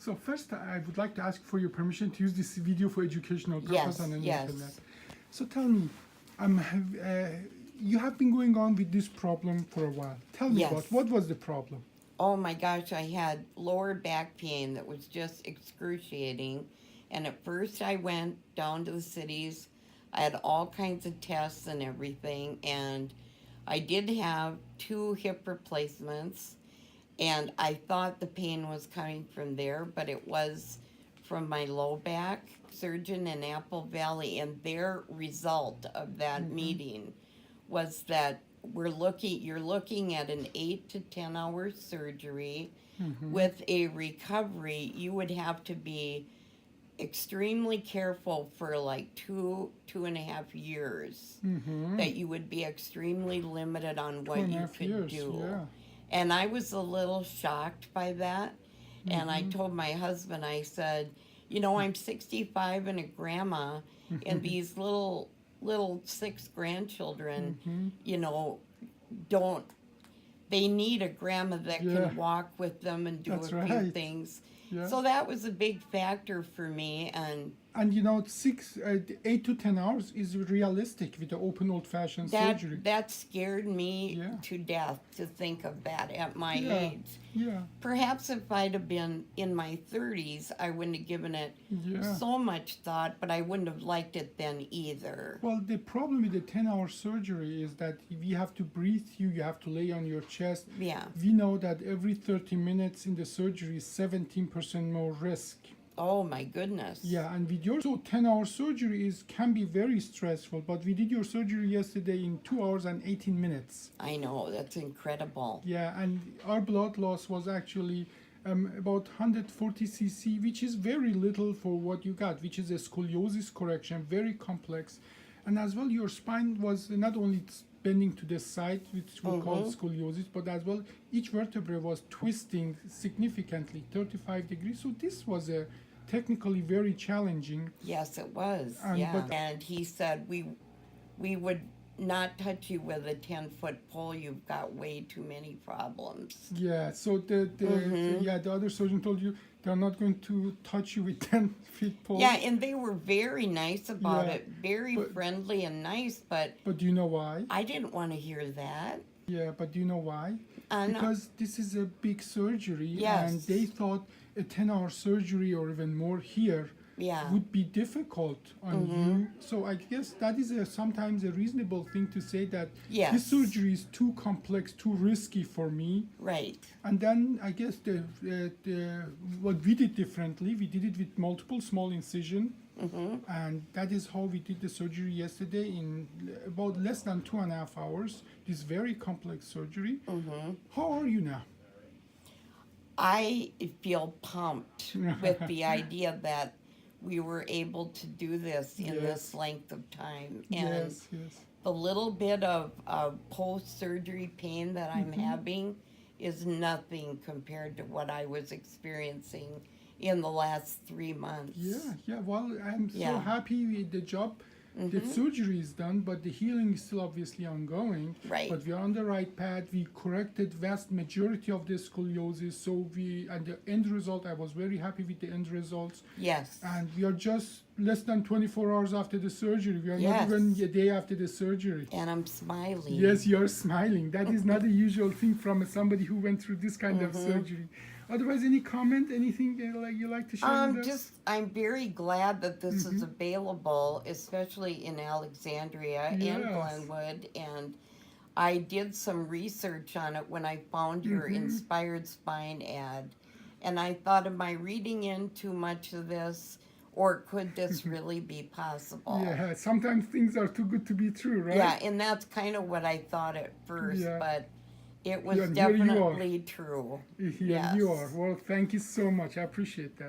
So first, I would like to ask for your permission to use this video for educational purpose on the internet. So tell me, you have been going on with this problem for a while. Tell me what was the problem? Oh my gosh, I had lower back pain that was just excruciating. And at first I went down to the cities. I had all kinds of tests and everything. And I did have 2 hip replacements. And I thought the pain was coming from there, but it was from my low back surgeon in Apple Valley. And their result of that meeting was that you're looking at an 8 to 10 hour surgery with a recovery. You would have to be extremely careful for like 2.5 years, that you would be extremely limited on what you could do. Yeah. And I was a little shocked by that. And I told my husband, I said, you know, I'm 65 and a grandma, and these little 6 grandchildren, you know, they need a grandma that can walk with them and do a few things. So that was a big factor for me. And you know, 8 to 10 hours is realistic with the open old-fashioned surgery. That scared me to death to think of that at my age. Yeah. Perhaps if I'd have been in my 30s, I wouldn't have given it so much thought, but I wouldn't have liked it then either. Well, the problem with the 10-hour surgery is that we have to breathe you have to lay on your chest. Yeah. We know that every 30 minutes in the surgery is 17% more risk. Oh my goodness. Yeah, and with your 10-hour surgery can be very stressful, but we did your surgery yesterday in 2 hours and 18 minutes. I know, that's incredible. Yeah, and our blood loss was actually about 140 cc, which is very little for what you got, which is a scoliosis correction, very complex. And as well, your spine was not only bending to the side, which we call scoliosis, but as well, each vertebra was twisting significantly, 35 degrees. So this was technically very challenging. Yes, it was. And he said we would not touch you with a 10-foot pole. You've got way too many problems. Yeah. So the other surgeon told you they're not going to touch you with 10-foot pole. Yeah, and they were very nice about it, very friendly and nice. But do you know why? I didn't want to hear that. Yeah, but do you know why? Because no. This is a big surgery, and they thought a 10-hour surgery or even more here would be difficult on you. So I guess that is sometimes a reasonable thing to say, that this surgery is too complex, too risky for me. Right. And then I guess what we did differently, we did it with multiple small incision. And that is how we did the surgery yesterday in about less than 2.5 hours. This very complex surgery. How are you now? I feel pumped with the idea that we were able to do this in this length of time. And the little bit of post-surgery pain that I'm having is nothing compared to what I was experiencing in the last 3 months. Yeah. Well, I'm so happy with the job. The surgery is done, but the healing is still obviously ongoing. Right. But we are on the right path. We corrected vast majority of the scoliosis. So and the end result, I was very happy with the end results. Yes. And we are just less than 24 hours after the surgery. We are not even a day after the surgery. And I'm smiling. Yes, you're smiling. That is not a usual thing from somebody who went through this kind of surgery. Otherwise, any comment, anything you like to share with us? I'm very glad that this is available, especially in Alexandria and Glenwood. And I did some research on it when I found your Inspired Spine ad. And I thought, am I reading in too much of this? Or could this really be possible? Yeah, sometimes things are too good to be true, right? Yeah, and that's kind of what I thought at first, but it was definitely true. Here you are. Well, thank you so much. I appreciate that.